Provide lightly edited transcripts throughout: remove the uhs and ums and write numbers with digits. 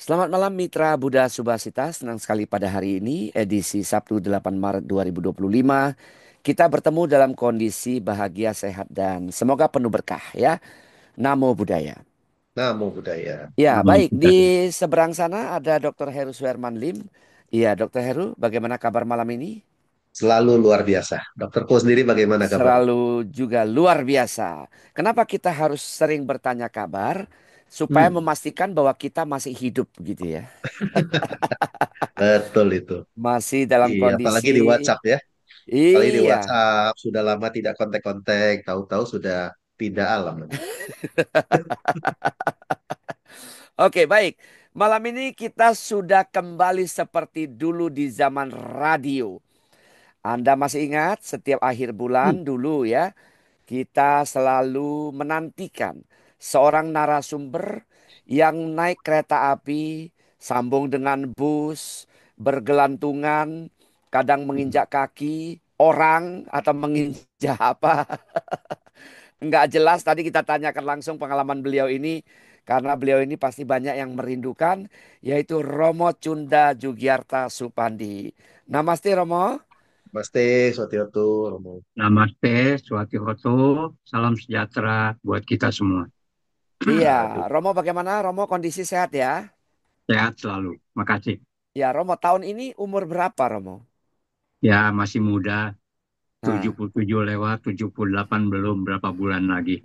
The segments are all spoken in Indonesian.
Selamat malam Mitra Buddha Subhasita. Senang sekali pada hari ini edisi Sabtu 8 Maret 2025. Kita bertemu dalam kondisi bahagia, sehat dan semoga penuh berkah ya. Namo Buddhaya. Namo Buddhaya. Ya, Nama baik. Di budaya. seberang sana ada Dr. Heru Suherman Lim. Iya, Dr. Heru, bagaimana kabar malam ini? Selalu luar biasa. Dokter Po sendiri bagaimana kabar? Selalu juga luar biasa. Kenapa kita harus sering bertanya kabar? Supaya Hmm, memastikan bahwa kita masih hidup gitu ya. betul itu. Masih dalam Iya, kondisi. apalagi di WhatsApp ya. Apalagi di Iya. WhatsApp sudah lama tidak kontak-kontak, tahu-tahu sudah tidak alam lagi. Oke, baik. Malam ini kita sudah kembali seperti dulu di zaman radio. Anda masih ingat setiap akhir Hmm, bulan dulu ya, kita selalu menantikan seorang narasumber yang naik kereta api, sambung dengan bus, bergelantungan, kadang menginjak kaki orang atau menginjak apa. Enggak jelas, tadi kita tanyakan langsung pengalaman beliau ini. Karena beliau ini pasti banyak yang merindukan. Yaitu Romo Cunda Jugiarta Supandi. Namaste Romo. Namaste, Sotiotu, Romo. Namaste, Swati Hoto, salam sejahtera buat kita semua. Iya, Aduh, Romo bagaimana? Romo kondisi sehat ya? Sehat selalu. Makasih. Ya, Romo tahun ini umur berapa Romo? Ya, masih muda, Nah, 77 lewat, 78 belum berapa bulan lagi.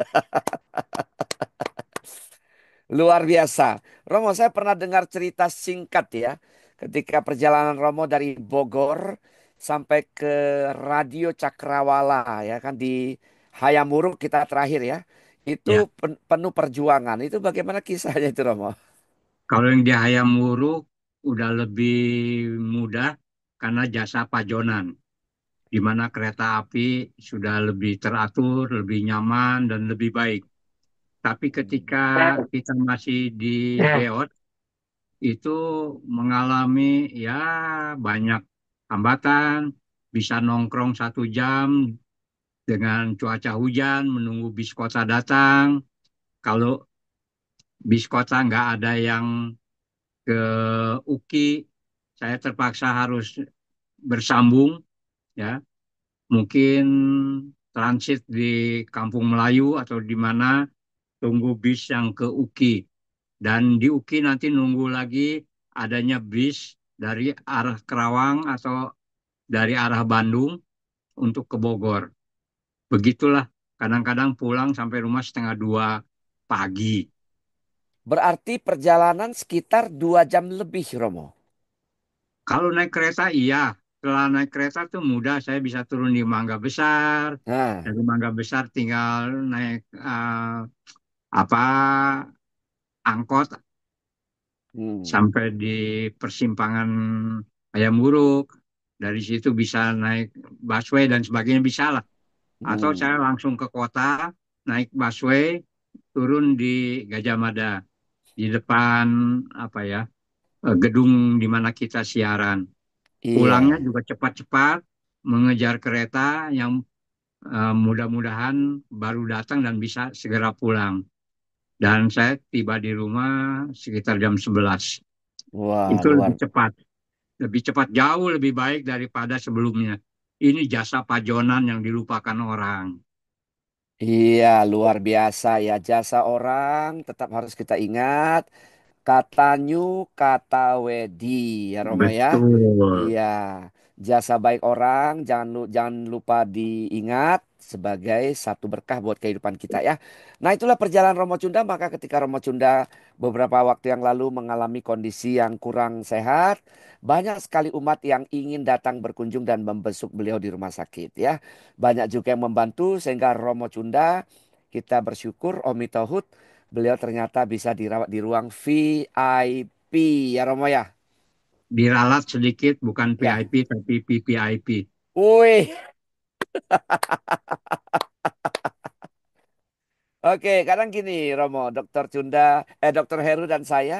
luar biasa. Romo, saya pernah dengar cerita singkat ya. Ketika perjalanan Romo dari Bogor sampai ke Radio Cakrawala ya kan di Hayamuruk kita terakhir ya. Ya, Itu penuh perjuangan. Itu bagaimana kisahnya itu Romo? kalau yang di Hayam Wuruk udah lebih mudah karena jasa pajonan, di mana kereta api sudah lebih teratur, lebih nyaman, dan lebih baik. Tapi ketika kita masih di Beot, itu mengalami ya banyak hambatan, bisa nongkrong 1 jam dengan cuaca hujan, menunggu bis kota datang. Kalau bis kota nggak ada yang ke UKI, saya terpaksa harus bersambung, ya, mungkin transit di Kampung Melayu atau di mana tunggu bis yang ke UKI. Dan di UKI nanti nunggu lagi adanya bis dari arah Kerawang atau dari arah Bandung untuk ke Bogor. Begitulah, kadang-kadang pulang sampai rumah setengah 2 pagi. Berarti perjalanan sekitar 2 jam lebih Romo. Kalau naik kereta, iya. Setelah naik kereta tuh mudah, saya bisa turun di Mangga Besar. Nah, Dari Mangga Besar tinggal naik apa angkot hmm, sampai di persimpangan Ayam Buruk. Dari situ bisa naik busway dan sebagainya bisa lah. Atau saya hmm, langsung ke kota, naik busway, turun di Gajah Mada, di depan apa ya gedung di mana kita siaran. Pulangnya iya. juga cepat-cepat, mengejar kereta yang mudah-mudahan baru datang dan bisa segera pulang. Dan saya tiba di rumah sekitar jam 11. Wah, Itu luar. lebih cepat, jauh lebih baik daripada sebelumnya. Ini jasa pajonan yang dilupakan orang. Iya, luar biasa ya. Jasa orang tetap harus kita ingat. Kata New, kata Wedi, ya Romo ya. Betul. Iya, jasa baik orang jangan lupa diingat sebagai satu berkah buat kehidupan kita ya. Nah, itulah perjalanan Romo Cunda. Maka ketika Romo Cunda beberapa waktu yang lalu mengalami kondisi yang kurang sehat, banyak sekali umat yang ingin datang berkunjung dan membesuk beliau di rumah sakit ya. Banyak juga yang membantu sehingga Romo Cunda kita bersyukur Omi Tohut beliau ternyata bisa dirawat di ruang VIP ya Romo ya. Diralat sedikit, bukan Ya. PIP tapi PPIP. Wih. Oke, kadang gini Romo, Dokter Cunda, Dokter Heru dan saya,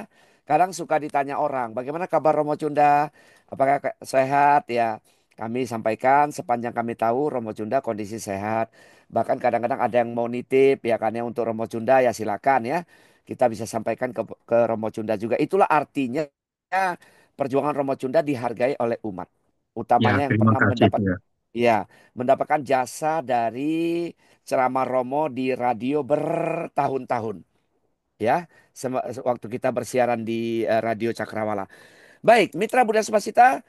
kadang suka ditanya orang, bagaimana kabar Romo Cunda? Apakah sehat? Ya, kami sampaikan sepanjang kami tahu Romo Cunda kondisi sehat. Bahkan kadang-kadang ada yang mau nitip ya kan ya untuk Romo Cunda ya silakan ya. Kita bisa sampaikan ke Romo Cunda juga. Itulah artinya perjuangan Romo Cunda dihargai oleh umat. Ya, Utamanya yang terima pernah kasih mendapat ya. ya, mendapatkan jasa dari ceramah Romo di radio bertahun-tahun ya waktu kita bersiaran di Radio Cakrawala. Baik, Mitra Buddha Sukasita,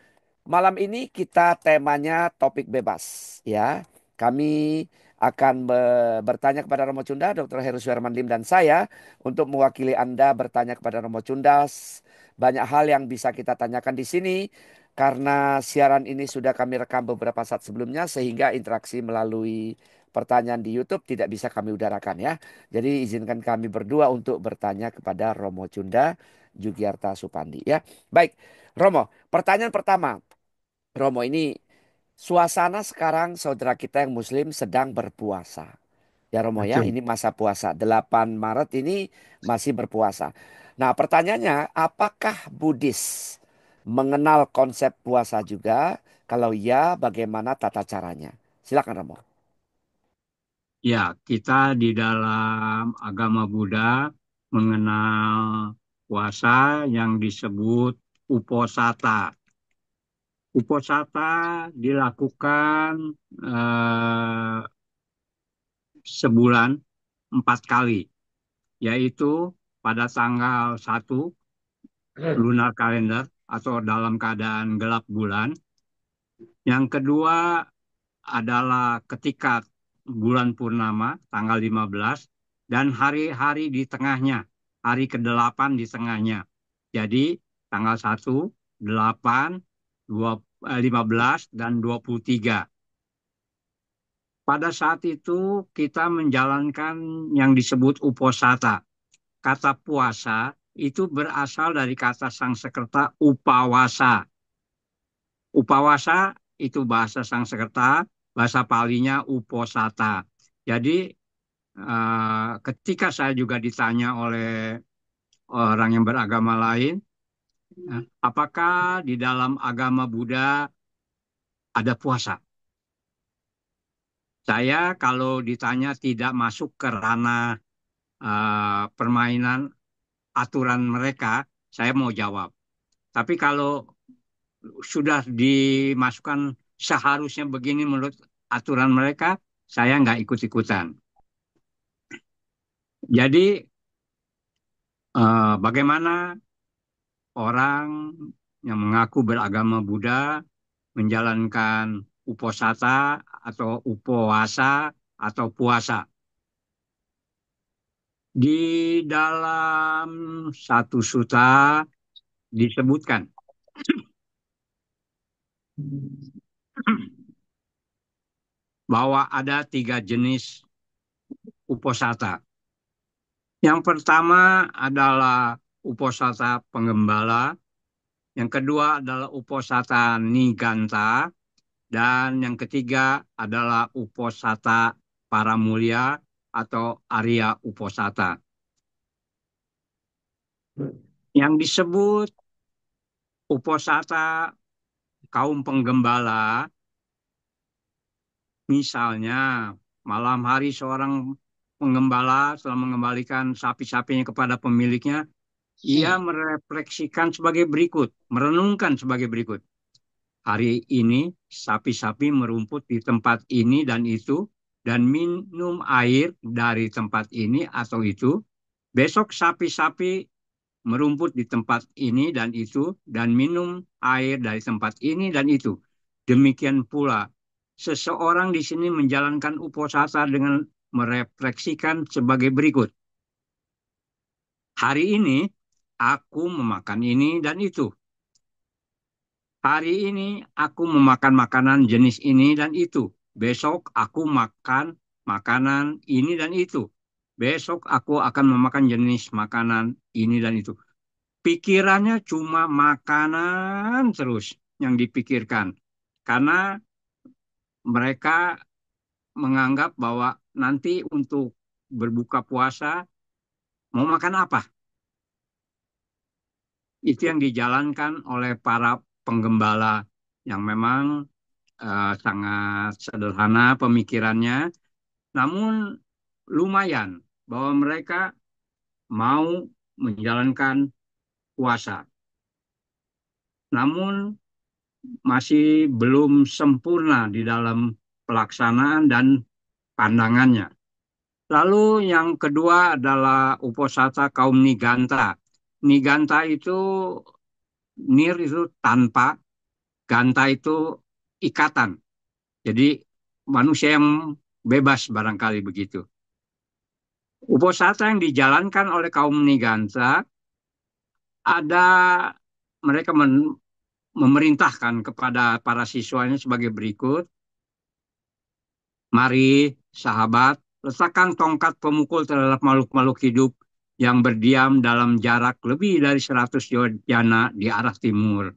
malam ini kita temanya topik bebas ya. Kami akan bertanya kepada Romo Cunda, Dr. Heru Suherman Lim dan saya untuk mewakili Anda bertanya kepada Romo Cunda. Banyak hal yang bisa kita tanyakan di sini karena siaran ini sudah kami rekam beberapa saat sebelumnya sehingga interaksi melalui pertanyaan di YouTube tidak bisa kami udarakan ya. Jadi izinkan kami berdua untuk bertanya kepada Romo Cunda Jugiarta Supandi ya. Baik, Romo, pertanyaan pertama. Romo, ini suasana sekarang saudara kita yang muslim sedang berpuasa. Ya Romo ya, Betul. ini masa puasa. 8 Maret ini masih berpuasa. Nah pertanyaannya, apakah Buddhis mengenal konsep puasa juga? Kalau ya, bagaimana tata caranya? Silakan Romo. Ya, kita di dalam agama Buddha mengenal puasa yang disebut uposata. Uposata dilakukan eh, sebulan 4 kali, yaitu pada tanggal 1 lunar kalender atau dalam keadaan gelap bulan. Yang kedua adalah ketika bulan purnama tanggal 15 dan hari-hari di tengahnya, hari ke-8 di tengahnya. Jadi tanggal 1, 8, 15 dan 23. Pada saat itu kita menjalankan yang disebut uposata. Kata puasa itu berasal dari kata Sanskerta upawasa. Upawasa itu bahasa Sanskerta, bahasa Palinya uposata. Jadi ketika saya juga ditanya oleh orang yang beragama lain, apakah di dalam agama Buddha ada puasa? Saya kalau ditanya tidak masuk ke ranah permainan aturan mereka, saya mau jawab. Tapi kalau sudah dimasukkan seharusnya begini menurut aturan mereka, saya nggak ikut-ikutan. Jadi bagaimana orang yang mengaku beragama Buddha menjalankan uposata atau upawasa atau puasa? Di dalam satu suta disebutkan bahwa ada 3 jenis uposata. Yang pertama adalah uposata penggembala, yang kedua adalah uposata niganta, dan yang ketiga adalah uposata para mulia atau Arya uposata. Yang disebut uposata kaum penggembala, misalnya malam hari seorang penggembala setelah mengembalikan sapi-sapinya kepada pemiliknya, ia merefleksikan sebagai berikut, merenungkan sebagai berikut. Hari ini sapi-sapi merumput di tempat ini dan itu, dan minum air dari tempat ini atau itu. Besok sapi-sapi merumput di tempat ini dan itu, dan minum air dari tempat ini dan itu. Demikian pula, seseorang di sini menjalankan uposata dengan merefleksikan sebagai berikut. Hari ini aku memakan ini dan itu. Hari ini aku memakan makanan jenis ini dan itu. Besok aku makan makanan ini dan itu. Besok aku akan memakan jenis makanan ini dan itu. Pikirannya cuma makanan terus yang dipikirkan. Karena mereka menganggap bahwa nanti untuk berbuka puasa mau makan apa? itu yang dijalankan oleh para penggembala yang memang sangat sederhana pemikirannya, namun lumayan bahwa mereka mau menjalankan puasa. Namun masih belum sempurna di dalam pelaksanaan dan pandangannya. Lalu yang kedua adalah uposatha kaum Niganta. Niganta itu, nir itu tanpa, ganta itu ikatan. Jadi manusia yang bebas barangkali begitu. Uposatha yang dijalankan oleh kaum Niganta ada mereka memerintahkan kepada para siswanya sebagai berikut. Mari, sahabat, letakkan tongkat pemukul terhadap makhluk-makhluk hidup yang berdiam dalam jarak lebih dari 100 yojana di arah timur.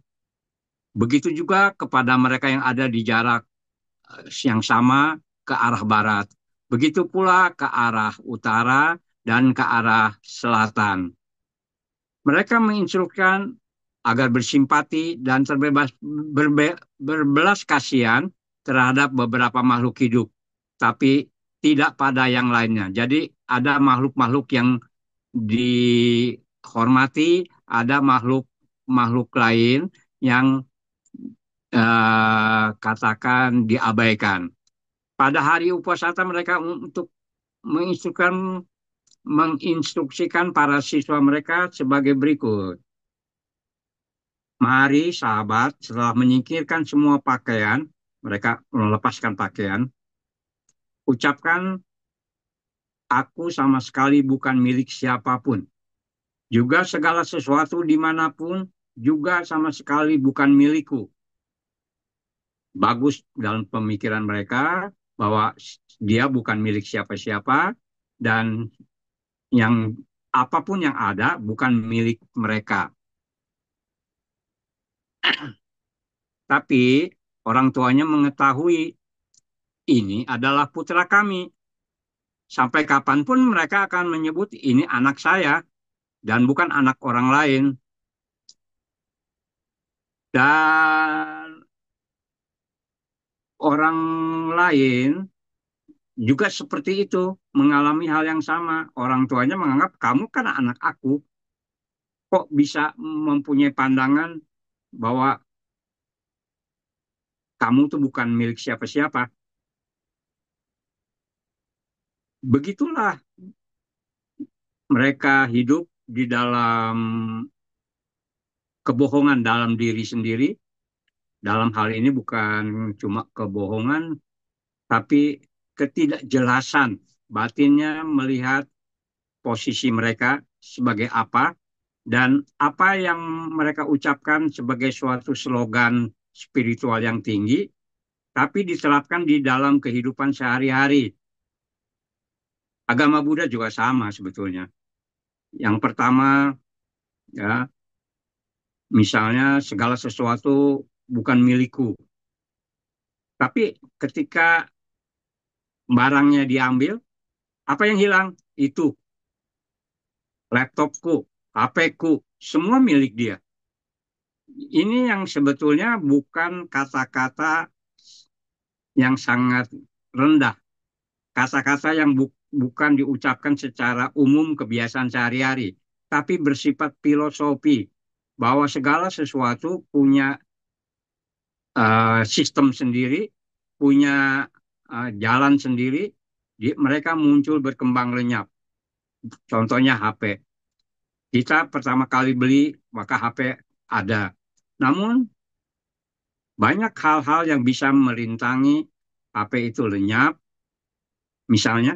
Begitu juga kepada mereka yang ada di jarak yang sama ke arah barat. Begitu pula ke arah utara dan ke arah selatan. Mereka menginstruksikan agar bersimpati dan berbelas kasihan terhadap beberapa makhluk hidup, tapi tidak pada yang lainnya. Jadi ada makhluk-makhluk yang dihormati, ada makhluk-makhluk lain yang katakan diabaikan. Pada hari uposatha mereka untuk menginstruksikan para siswa mereka sebagai berikut. Mari sahabat, setelah menyingkirkan semua pakaian, mereka melepaskan pakaian, ucapkan, aku sama sekali bukan milik siapapun. Juga segala sesuatu dimanapun, juga sama sekali bukan milikku. Bagus dalam pemikiran mereka bahwa dia bukan milik siapa-siapa dan yang apapun yang ada bukan milik mereka. Tapi orang tuanya mengetahui ini adalah putra kami. Sampai kapanpun mereka akan menyebut ini anak saya dan bukan anak orang lain. Dan orang lain juga seperti itu, mengalami hal yang sama. Orang tuanya menganggap kamu kan anak aku. Kok bisa mempunyai pandangan bahwa kamu tuh bukan milik siapa-siapa. Begitulah mereka hidup di dalam kebohongan dalam diri sendiri. Dalam hal ini bukan cuma kebohongan, tapi ketidakjelasan batinnya melihat posisi mereka sebagai apa dan apa yang mereka ucapkan sebagai suatu slogan spiritual yang tinggi, tapi diterapkan di dalam kehidupan sehari-hari. Agama Buddha juga sama sebetulnya. Yang pertama, ya, misalnya segala sesuatu bukan milikku. Tapi ketika barangnya diambil, apa yang hilang? Itu laptopku, HP-ku, semua milik dia. Ini yang sebetulnya bukan kata-kata yang sangat rendah. Kata-kata yang bukan diucapkan secara umum kebiasaan sehari-hari. Tapi bersifat filosofi. Bahwa segala sesuatu punya sistem sendiri, punya jalan sendiri, mereka muncul berkembang lenyap. Contohnya HP. Kita pertama kali beli, maka HP ada. Namun, banyak hal-hal yang bisa merintangi HP itu lenyap, misalnya,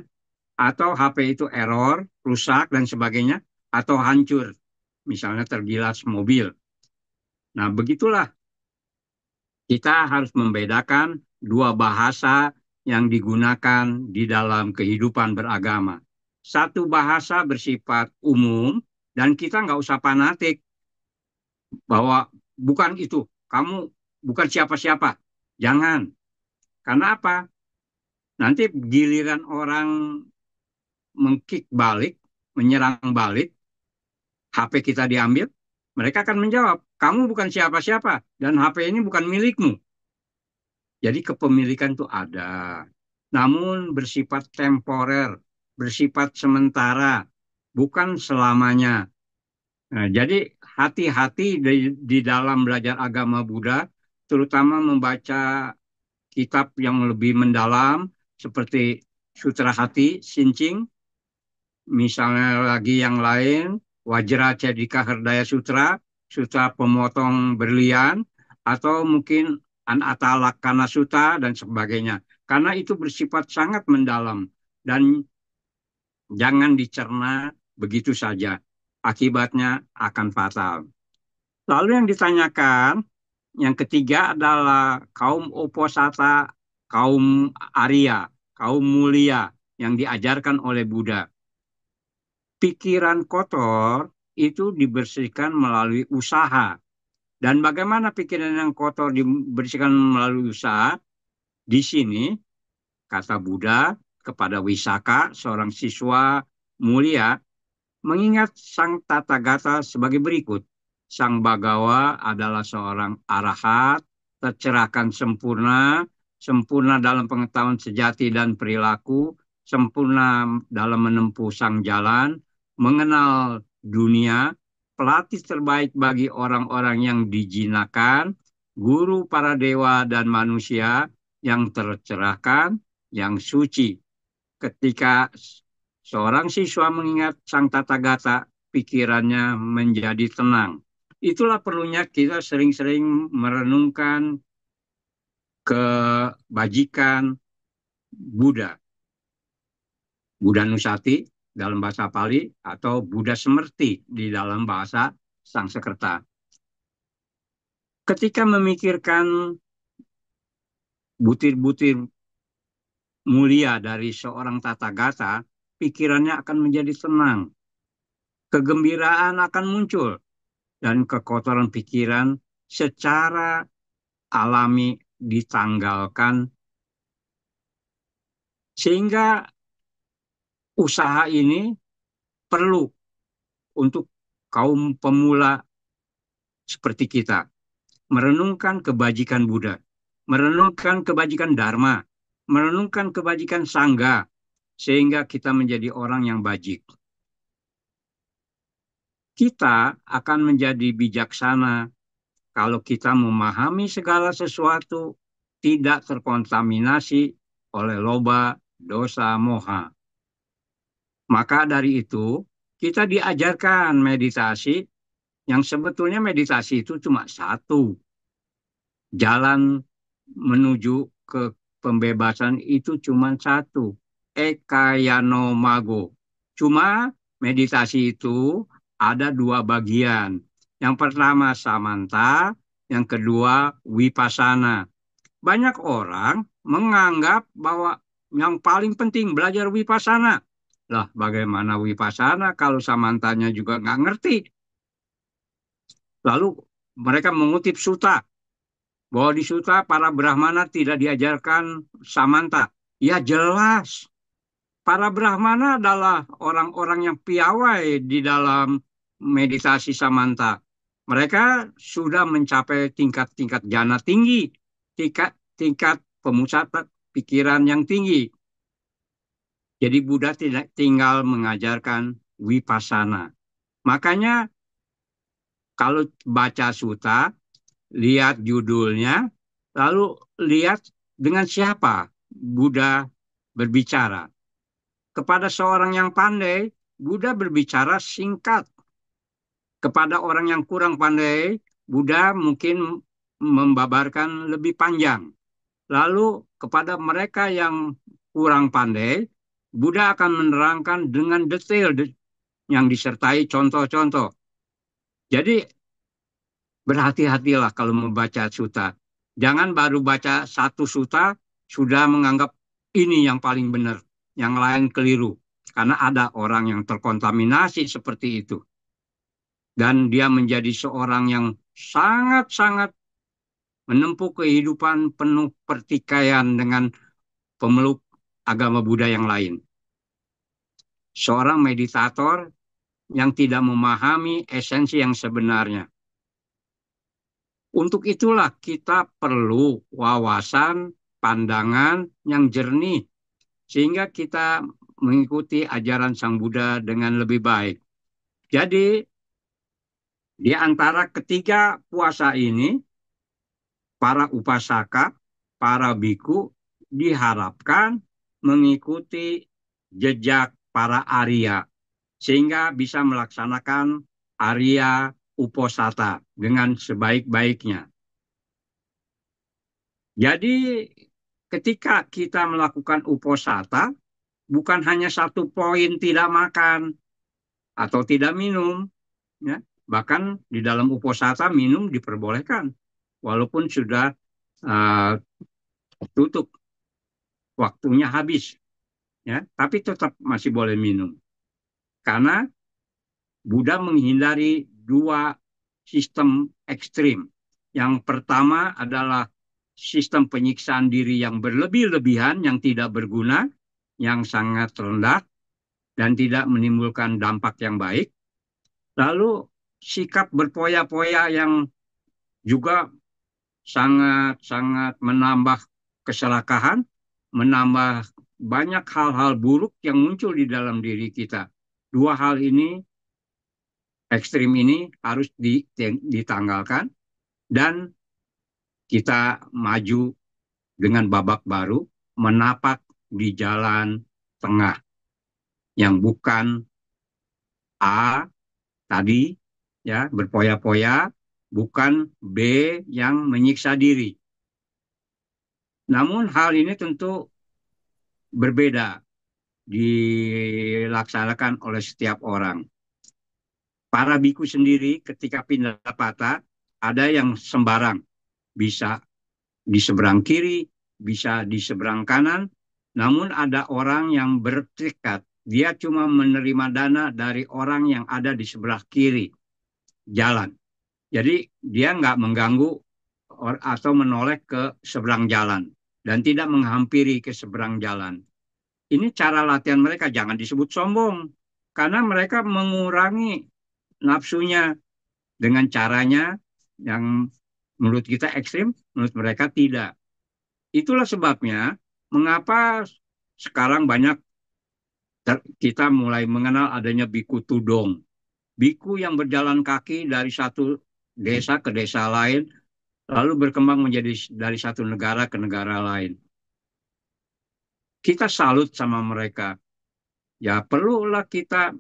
atau HP itu error, rusak, dan sebagainya, atau hancur, misalnya tergilas mobil. Nah, begitulah kita harus membedakan dua bahasa yang digunakan di dalam kehidupan beragama. Satu bahasa bersifat umum, dan kita nggak usah fanatik bahwa bukan itu, kamu bukan siapa-siapa. Jangan. Karena apa? Nanti giliran orang mengkick balik, menyerang balik, HP kita diambil, Mereka akan menjawab, kamu bukan siapa-siapa dan HP ini bukan milikmu. Jadi kepemilikan itu ada, namun bersifat temporer, bersifat sementara, bukan selamanya. Nah, jadi hati-hati di dalam belajar agama Buddha, terutama membaca kitab yang lebih mendalam seperti Sutra Hati, Sinching, misalnya lagi yang lain, Wajra Cedika Herdaya Sutra, Sutra Pemotong Berlian, atau mungkin Anatalakana Sutta dan sebagainya. Karena itu bersifat sangat mendalam dan jangan dicerna begitu saja. Akibatnya akan fatal. Lalu yang ditanyakan, yang ketiga adalah kaum Uposatha, kaum Arya, kaum mulia yang diajarkan oleh Buddha. Pikiran kotor itu dibersihkan melalui usaha. Dan bagaimana pikiran yang kotor dibersihkan melalui usaha? Di sini kata Buddha kepada Wisaka, seorang siswa mulia, mengingat Sang Tathagata sebagai berikut. Sang Bagawa adalah seorang arahat, tercerahkan sempurna, sempurna dalam pengetahuan sejati dan perilaku, sempurna dalam menempuh sang jalan, mengenal dunia, pelatih terbaik bagi orang-orang yang dijinakan, guru para dewa dan manusia yang tercerahkan, yang suci. Ketika seorang siswa mengingat Sang Tathagata, pikirannya menjadi tenang. Itulah perlunya kita sering-sering merenungkan kebajikan Buddha. Buddha Nusati dalam bahasa Pali atau Buddha Semerti di dalam bahasa Sanskerta. Ketika memikirkan butir-butir mulia dari seorang Tathagata, pikirannya akan menjadi tenang. Kegembiraan akan muncul dan kekotoran pikiran secara alami ditanggalkan sehingga usaha ini perlu untuk kaum pemula seperti kita merenungkan kebajikan Buddha, merenungkan kebajikan Dharma, merenungkan kebajikan Sangha sehingga kita menjadi orang yang bajik. Kita akan menjadi bijaksana kalau kita memahami segala sesuatu tidak terkontaminasi oleh loba, dosa, moha. Maka dari itu, kita diajarkan meditasi yang sebetulnya meditasi itu cuma satu. Jalan menuju ke pembebasan itu cuma satu. Ekayano mago. Cuma meditasi itu ada dua bagian. Yang pertama samanta, yang kedua wipasana. Banyak orang menganggap bahwa yang paling penting belajar wipasana. Lah, bagaimana wipasana kalau samantanya juga nggak ngerti? Lalu mereka mengutip suta, bahwa di suta para Brahmana tidak diajarkan samanta. Ya jelas, para Brahmana adalah orang-orang yang piawai di dalam meditasi samanta. Mereka sudah mencapai tingkat-tingkat jana tinggi, tingkat pemusatan pikiran yang tinggi. Jadi Buddha tidak tinggal mengajarkan wipasana. Makanya kalau baca suta, lihat judulnya, lalu lihat dengan siapa Buddha berbicara. Kepada seorang yang pandai, Buddha berbicara singkat. Kepada orang yang kurang pandai, Buddha mungkin membabarkan lebih panjang. Lalu kepada mereka yang kurang pandai, Buddha akan menerangkan dengan detail yang disertai contoh-contoh. Jadi berhati-hatilah kalau membaca suta. Jangan baru baca satu suta sudah menganggap ini yang paling benar, yang lain keliru. Karena ada orang yang terkontaminasi seperti itu. Dan dia menjadi seorang yang sangat-sangat menempuh kehidupan penuh pertikaian dengan pemeluk agama Buddha yang lain. Seorang meditator yang tidak memahami esensi yang sebenarnya. Untuk itulah kita perlu wawasan, pandangan yang jernih, sehingga kita mengikuti ajaran Sang Buddha dengan lebih baik. Jadi, di antara ketiga puasa ini, para upasaka, para biku diharapkan mengikuti jejak para Arya, sehingga bisa melaksanakan Arya Uposatha dengan sebaik-baiknya. Jadi, ketika kita melakukan uposatha, bukan hanya satu poin tidak makan atau tidak minum, ya. Bahkan di dalam uposatha minum diperbolehkan, walaupun sudah uh, tutup, waktunya habis, ya, tapi tetap masih boleh minum. Karena Buddha menghindari dua sistem ekstrim. Yang pertama adalah sistem penyiksaan diri yang berlebih-lebihan, yang tidak berguna, yang sangat rendah, dan tidak menimbulkan dampak yang baik. Lalu sikap berpoya-poya yang juga sangat-sangat menambah keserakahan, menambah banyak hal-hal buruk yang muncul di dalam diri kita. Dua hal ini, ekstrim ini harus ditanggalkan dan kita maju dengan babak baru, menapak di jalan tengah yang bukan A tadi, ya, berpoya-poya, bukan B yang menyiksa diri. Namun hal ini tentu berbeda dilaksanakan oleh setiap orang. Para biku sendiri ketika pindah patah, ada yang sembarang, bisa di seberang kiri, bisa di seberang kanan, namun ada orang yang bertekad, dia cuma menerima dana dari orang yang ada di sebelah kiri jalan. Jadi dia nggak mengganggu atau menoleh ke seberang jalan dan tidak menghampiri ke seberang jalan. Ini cara latihan mereka, jangan disebut sombong, karena mereka mengurangi nafsunya dengan caranya yang menurut kita ekstrim, menurut mereka tidak. Itulah sebabnya mengapa sekarang banyak kita mulai mengenal adanya biku tudong. Biku yang berjalan kaki dari satu desa ke desa lain, lalu berkembang menjadi dari satu negara ke negara lain. Kita salut sama mereka. Ya perlulah kita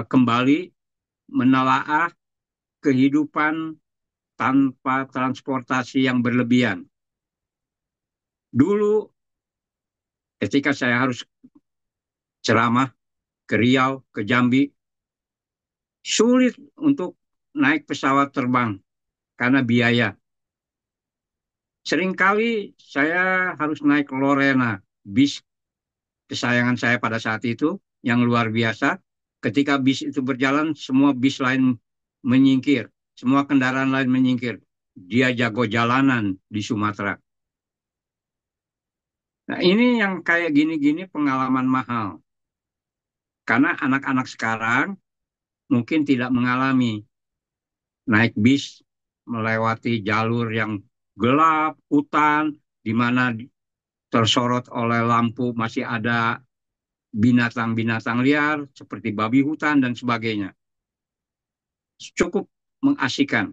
kembali menelaah kehidupan tanpa transportasi yang berlebihan. Dulu ketika saya harus ceramah ke Riau, ke Jambi, sulit untuk naik pesawat terbang karena biaya. Seringkali saya harus naik Lorena, bis kesayangan saya pada saat itu, yang luar biasa. Ketika bis itu berjalan, semua bis lain menyingkir, semua kendaraan lain menyingkir. Dia jago jalanan di Sumatera. Nah, ini yang kayak gini-gini pengalaman mahal. Karena anak-anak sekarang mungkin tidak mengalami naik bis melewati jalur yang gelap, hutan, di mana tersorot oleh lampu masih ada binatang-binatang liar seperti babi hutan dan sebagainya. Cukup mengasihkan.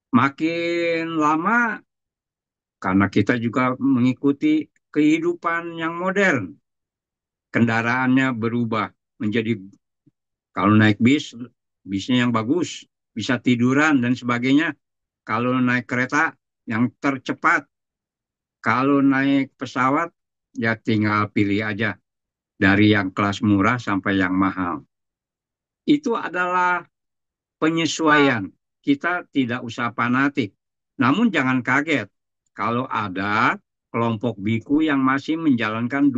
Makin lama, karena kita juga mengikuti kehidupan yang modern, kendaraannya berubah menjadi, kalau naik bis, bisnya yang bagus, bisa tiduran dan sebagainya. Kalau naik kereta, yang tercepat. Kalau naik pesawat, ya tinggal pilih aja. Dari yang kelas murah sampai yang mahal. Itu adalah penyesuaian. Kita tidak usah fanatik. Namun jangan kaget kalau ada kelompok biku yang masih menjalankan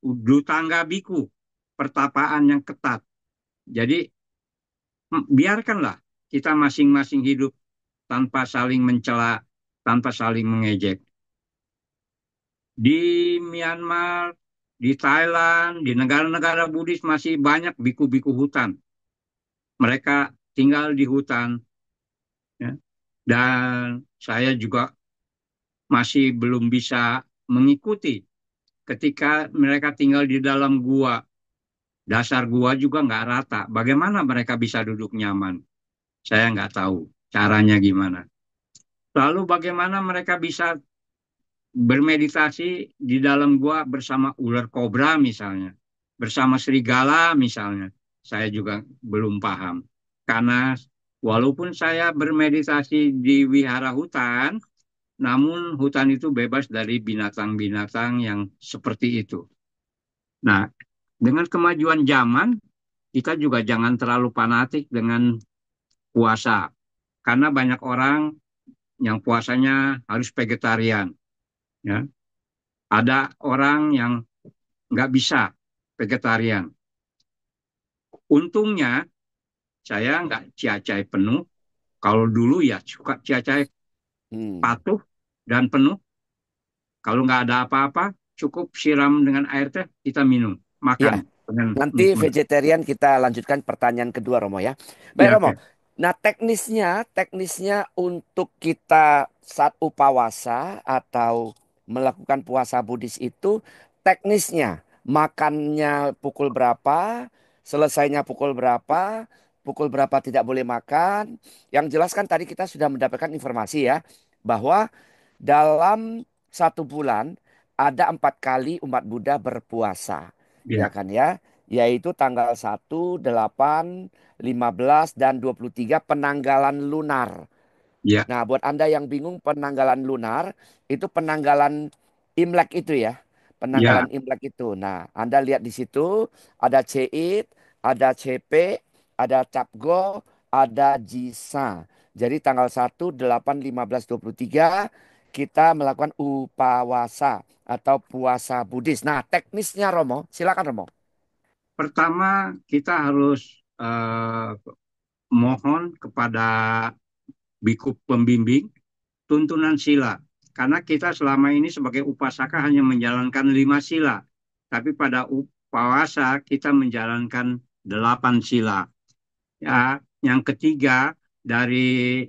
dutangga biku, pertapaan yang ketat. Jadi biarkanlah kita masing-masing hidup tanpa saling mencela, tanpa saling mengejek. Di Myanmar di Thailand, di negara-negara Buddhis masih banyak biku-biku hutan. Mereka tinggal di hutan, ya. Dan saya juga masih belum bisa mengikuti ketika mereka tinggal di dalam gua. Dasar gua juga nggak rata. Bagaimana mereka bisa duduk nyaman? Saya nggak tahu caranya gimana. Lalu bagaimana mereka bisa bermeditasi di dalam gua bersama ular kobra misalnya, bersama serigala misalnya. Saya juga belum paham. Karena walaupun saya bermeditasi di wihara hutan, namun hutan itu bebas dari binatang-binatang yang seperti itu. Nah, dengan kemajuan zaman, kita juga jangan terlalu fanatik dengan puasa. Karena banyak orang yang puasanya harus vegetarian. Ya. Ada orang yang nggak bisa vegetarian. Untungnya saya nggak ciacai penuh. Kalau dulu ya suka ciacai Hmm. patuh dan penuh. Kalau nggak ada apa-apa, cukup siram dengan air teh, kita minum. Ya, Makan dengan nanti penuh. vegetarian kita lanjutkan pertanyaan kedua Romo ya. Baik Ya, Romo. oke. Nah, teknisnya untuk kita saat upawasa atau melakukan puasa Buddhis itu teknisnya makannya pukul berapa, selesainya pukul berapa tidak boleh makan. Yang jelas kan tadi kita sudah mendapatkan informasi ya bahwa dalam 1 bulan ada 4 kali umat Buddha berpuasa ya Ya, kan ya, yaitu tanggal 1, 8, 15 dan 23 penanggalan lunar. ya, Nah, buat Anda yang bingung penanggalan lunar, itu penanggalan Imlek itu ya. ya. Penanggalan Imlek itu. Nah, Anda lihat di situ ada Ceit, ada CP, ada Capgo, ada Jisa. Jadi tanggal 1, 8, 15, 23 kita melakukan upawasa atau puasa Buddhis. Nah, teknisnya Romo, silakan Romo. Pertama, kita harus mohon kepada biku pembimbing tuntunan sila. Karena kita selama ini sebagai upasaka hanya menjalankan 5 sila. Tapi pada upawasa kita menjalankan 8 sila. Ya, yang ketiga dari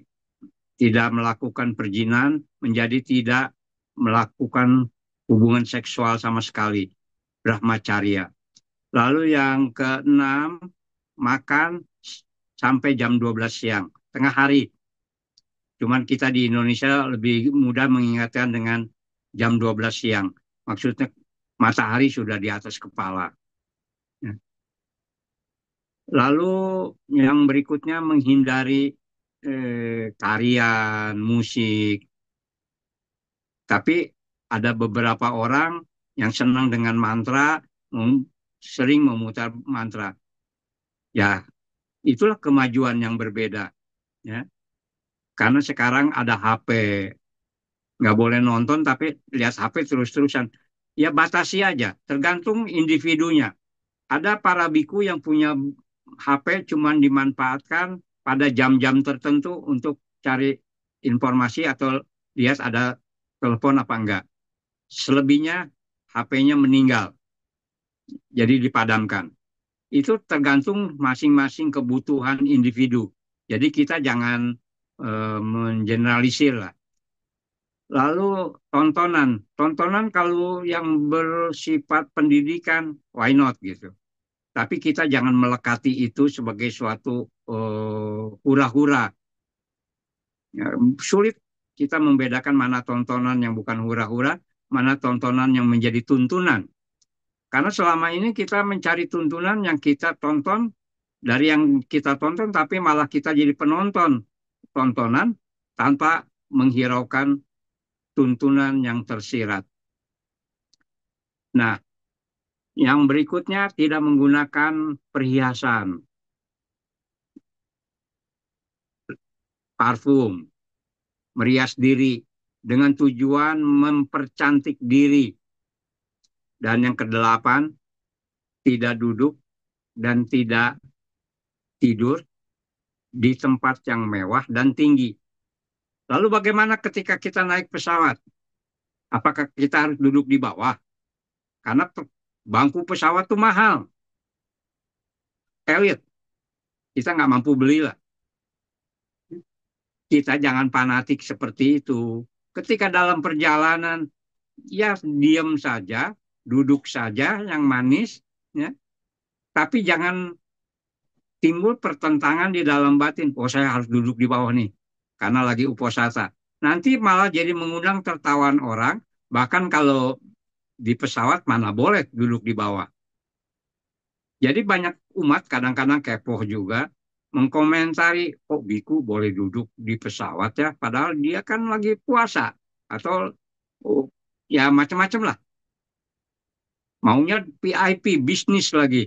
tidak melakukan perjinan menjadi tidak melakukan hubungan seksual sama sekali. Brahmacharya. Lalu yang keenam, makan sampai jam 12 siang, tengah hari. Cuman kita di Indonesia lebih mudah mengingatkan dengan jam 12 siang. Maksudnya matahari sudah di atas kepala. Ya. Lalu yang berikutnya menghindari tarian, musik. Tapi ada beberapa orang yang senang dengan mantra, sering memutar mantra. Ya, itulah kemajuan yang berbeda. Ya. Karena sekarang ada HP, nggak boleh nonton tapi lihat HP terus-terusan. Ya batasi aja, tergantung individunya. Ada para biku yang punya HP cuman dimanfaatkan pada jam-jam tertentu untuk cari informasi atau lihat ada telepon apa enggak. Selebihnya HP-nya meninggal, jadi dipadamkan. Itu tergantung masing-masing kebutuhan individu. Jadi kita jangan mengeneralisir lah. Lalu tontonan, tontonan kalau yang bersifat pendidikan, why not gitu. Tapi kita jangan melekati itu sebagai suatu hura-hura. Ya, sulit kita membedakan mana tontonan yang bukan hura-hura, mana tontonan yang menjadi tuntunan. Karena selama ini kita mencari tuntunan yang kita tonton, dari yang kita tonton, tapi malah kita jadi penonton tontonan tanpa menghiraukan tuntunan yang tersirat. Nah, yang berikutnya tidak menggunakan perhiasan, parfum, merias diri dengan tujuan mempercantik diri. Dan yang kedelapan, tidak duduk dan tidak tidur di tempat yang mewah dan tinggi. Lalu bagaimana ketika kita naik pesawat? Apakah kita harus duduk di bawah? Karena bangku pesawat tuh mahal, elit. Kita nggak mampu beli lah. Kita jangan fanatik seperti itu. Ketika dalam perjalanan, ya diam saja, duduk saja yang manis, ya. Tapi jangan timbul pertentangan di dalam batin. Oh, saya harus duduk di bawah nih, karena lagi uposata. Nanti malah jadi mengundang tertawaan orang, bahkan kalau di pesawat mana boleh duduk di bawah. Jadi banyak umat kadang-kadang kepo juga mengkomentari, kok biku boleh duduk di pesawat ya, padahal dia kan lagi puasa atau oh, ya macam-macam lah. Maunya VIP bisnis lagi.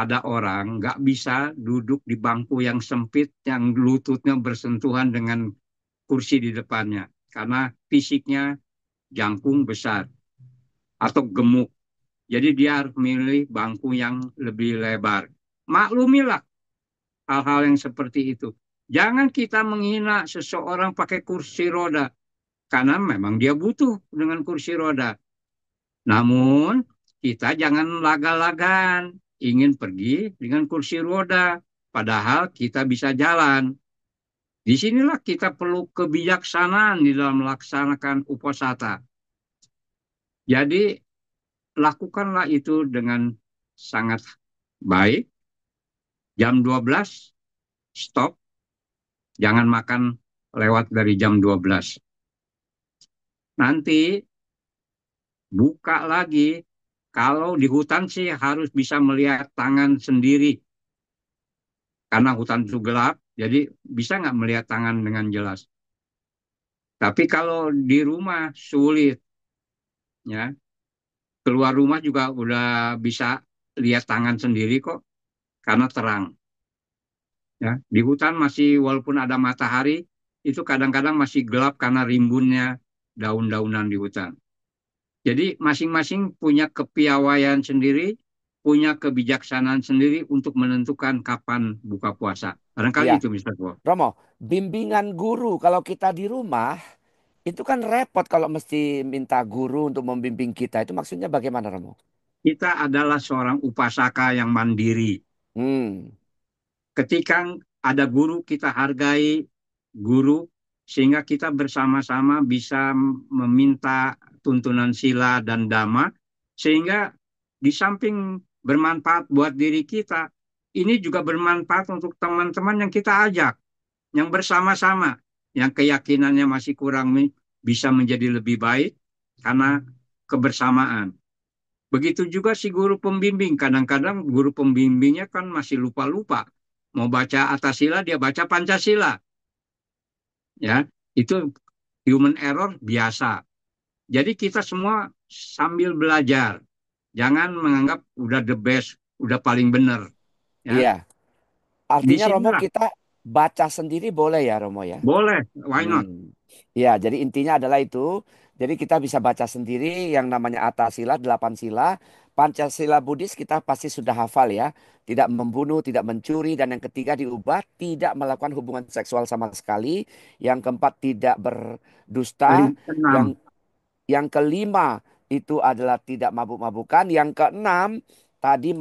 Ada orang nggak bisa duduk di bangku yang sempit, yang lututnya bersentuhan dengan kursi di depannya, karena fisiknya jangkung besar atau gemuk. Jadi dia harus memilih bangku yang lebih lebar. Maklumilah hal-hal yang seperti itu. Jangan kita menghina seseorang pakai kursi roda, karena memang dia butuh dengan kursi roda. Namun, kita jangan laga-lagan, ingin pergi dengan kursi roda, padahal kita bisa jalan. Disinilah kita perlu kebijaksanaan di dalam melaksanakan uposata. Jadi, lakukanlah itu dengan sangat baik. Jam 12, stop. Jangan makan lewat dari jam 12. Nanti buka lagi. Kalau di hutan sih harus bisa melihat tangan sendiri. Karena hutan itu gelap, jadi bisa nggak melihat tangan dengan jelas. Tapi kalau di rumah sulit, ya. Keluar rumah juga udah bisa lihat tangan sendiri kok, karena terang. Ya. Di hutan masih walaupun ada matahari, itu kadang-kadang masih gelap karena rimbunnya daun-daunan di hutan. Jadi masing-masing punya kepiawaian sendiri, punya kebijaksanaan sendiri untuk menentukan kapan buka puasa. Barangkali Ya, itu, Mister Po. Romo, bimbingan guru kalau kita di rumah itu kan repot kalau mesti minta guru untuk membimbing kita. Itu maksudnya bagaimana, Romo? Kita adalah seorang upasaka yang mandiri. Hmm, Ketika ada guru, kita hargai guru sehingga kita bersama-sama bisa meminta tuntunan sila dan dhamma sehingga di samping bermanfaat buat diri kita, ini juga bermanfaat untuk teman-teman yang kita ajak, yang bersama-sama, yang keyakinannya masih kurang bisa menjadi lebih baik karena kebersamaan. Begitu juga si guru pembimbing. Kadang-kadang guru pembimbingnya kan masih lupa-lupa. Mau baca Atasila, dia baca Pancasila. Ya, itu human error biasa. Jadi kita semua sambil belajar. Jangan menganggap udah the best, udah paling benar. Ya, iya. di Artinya Romo sinilah kita baca sendiri boleh ya Romo ya? boleh, why not? Ya, jadi intinya adalah itu. Jadi kita bisa baca sendiri yang namanya Atasila, 8 sila. Pancasila Buddhis kita pasti sudah hafal ya. Tidak membunuh, tidak mencuri. Dan yang ketiga diubah, tidak melakukan hubungan seksual sama sekali. Yang keempat tidak berdusta. Enam, Yang kelima itu adalah tidak mabuk-mabukan. Yang keenam tadi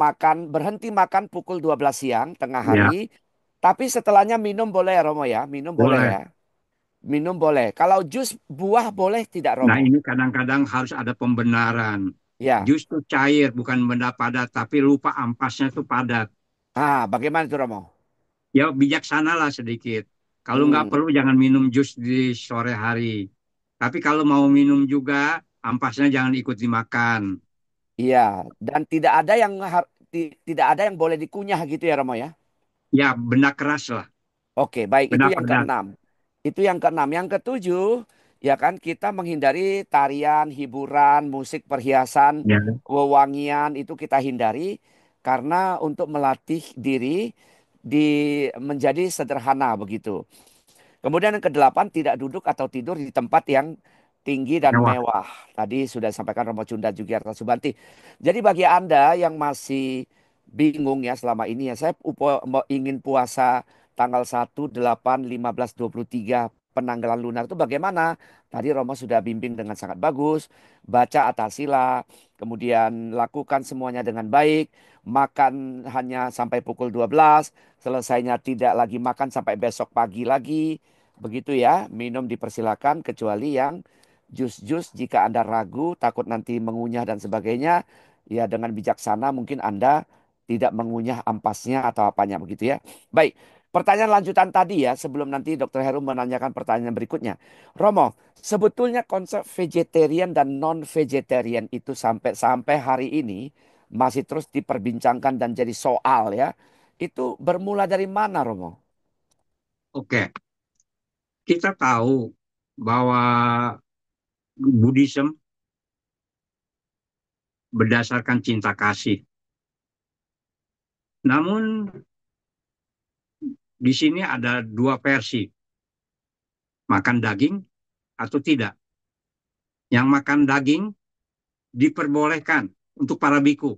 berhenti makan pukul 12 siang, tengah ya hari. Tapi setelahnya minum boleh ya Romo ya. Minum boleh boleh. ya. Minum boleh. Kalau jus buah boleh tidak Nah Romo? ini kadang-kadang harus ada pembenaran. Ya. Jus itu cair, bukan benda padat, tapi lupa ampasnya itu padat. Ah, bagaimana itu Romo? Ya bijaksanalah sedikit. Kalau nggak Hmm, perlu jangan minum jus di sore hari. Tapi kalau mau minum juga, ampasnya jangan ikut dimakan. iya. Dan tidak ada yang boleh dikunyah gitu ya Romo ya. Ya benda keras lah, Oke, baik. Itu benda yang padat. keenam. Itu yang keenam. Yang ketujuh, ya kan kita menghindari tarian, hiburan, musik, perhiasan, Ya. wewangian itu kita hindari karena untuk melatih diri di menjadi sederhana begitu. Kemudian yang kedelapan, tidak duduk atau tidur di tempat yang tinggi dan Mewah. mewah. Tadi sudah disampaikan Romo Cunda Jugiarto Subanti. Jadi bagi Anda yang masih bingung ya selama ini ya, saya ingin puasa tanggal 1, 8, 15, 23 penanggalan lunar itu bagaimana? Tadi Romo sudah bimbing dengan sangat bagus. Baca Atasila, kemudian lakukan semuanya dengan baik. Makan hanya sampai pukul 12, selesainya tidak lagi makan sampai besok pagi lagi. Begitu ya, minum dipersilakan kecuali yang jus-jus jika Anda ragu, takut nanti mengunyah dan sebagainya, ya dengan bijaksana mungkin Anda tidak mengunyah ampasnya atau apanya begitu ya. Baik, pertanyaan lanjutan tadi ya, sebelum nanti Dokter Heru menanyakan pertanyaan berikutnya. Romo, sebetulnya konsep vegetarian dan non-vegetarian itu sampai hari ini masih terus diperbincangkan dan jadi soal ya. Itu bermula dari mana, Romo? Oke, kita tahu bahwa Buddhism berdasarkan cinta kasih. Namun di sini ada dua versi, makan daging atau tidak. Yang makan daging diperbolehkan untuk para biku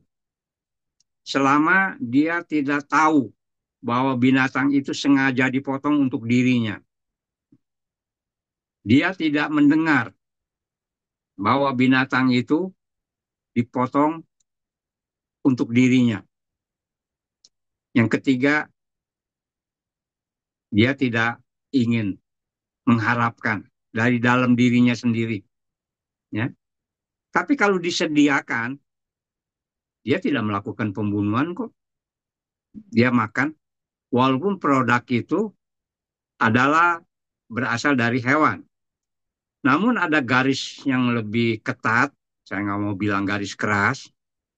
selama dia tidak tahu bahwa binatang itu sengaja dipotong untuk dirinya. Dia tidak mendengar bahwa binatang itu dipotong untuk dirinya. Yang ketiga, dia tidak ingin mengharapkan dari dalam dirinya sendiri. Ya. Tapi kalau disediakan, dia tidak melakukan pembunuhan kok. Dia makan, walaupun produk itu adalah berasal dari hewan. Namun ada garis yang lebih ketat, saya nggak mau bilang garis keras,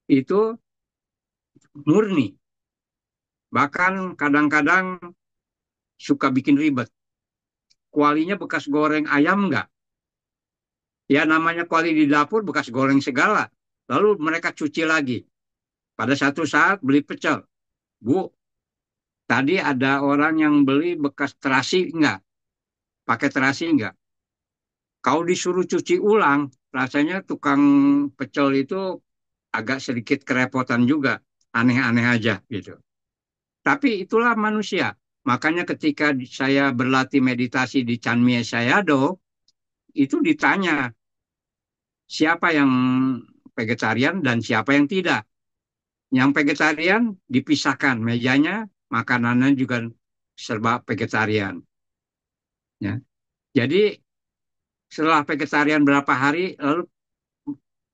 itu murni. Bahkan kadang-kadang suka bikin ribet. Kualinya bekas goreng ayam nggak? Ya namanya kuali di dapur bekas goreng segala. Lalu mereka cuci lagi. Pada satu saat beli pecel. Bu, tadi ada orang yang beli bekas terasi nggak? Pakai terasi nggak? Kau disuruh cuci ulang, rasanya tukang pecel itu agak sedikit kerepotan juga. Aneh-aneh aja gitu. Tapi itulah manusia. Makanya ketika saya berlatih meditasi di Chanmyay Sayadaw, itu ditanya siapa yang vegetarian dan siapa yang tidak. Yang vegetarian dipisahkan mejanya, makanannya juga serba vegetarian. Ya. Jadi setelah vegetarian berapa hari, lalu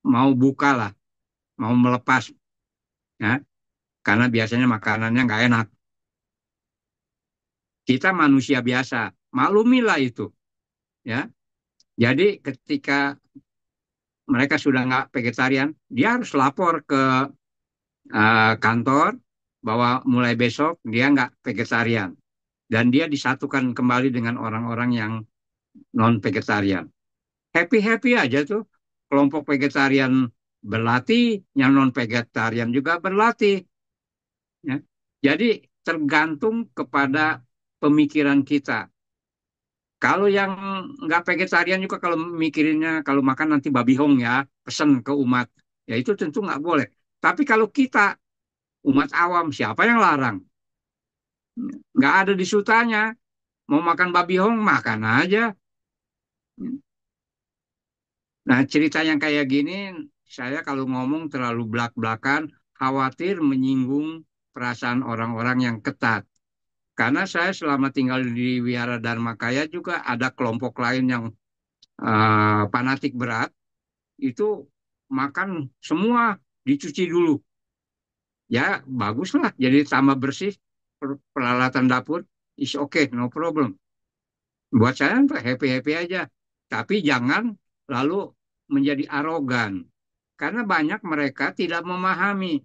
mau buka lah, mau melepas, ya, karena biasanya makanannya nggak enak. Kita manusia biasa, maklumilah itu, ya. Jadi ketika mereka sudah nggak vegetarian, dia harus lapor ke kantor bahwa mulai besok dia nggak vegetarian dan dia disatukan kembali dengan orang-orang yang non vegetarian. Happy happy aja tuh kelompok vegetarian berlatih, yang non vegetarian juga berlatih. Ya. Jadi tergantung kepada pemikiran kita. Kalau yang nggak vegetarian juga kalau mikirinnya kalau makan nanti babi hong ya pesen ke umat, ya itu tentu nggak boleh. Tapi kalau kita umat awam siapa yang larang? Nggak ada di sutanya. Mau makan babi hong makan aja. Nah cerita yang kayak gini saya kalau ngomong terlalu belak-belakan khawatir menyinggung perasaan orang-orang yang ketat. Karena saya selama tinggal di Wihara Dharmakaya juga ada kelompok lain yang fanatik berat, itu makan semua dicuci dulu. Ya baguslah, jadi tambah bersih peralatan dapur, is okay, no problem. Buat saya happy-happy aja. Tapi jangan lalu menjadi arogan. Karena banyak mereka tidak memahami.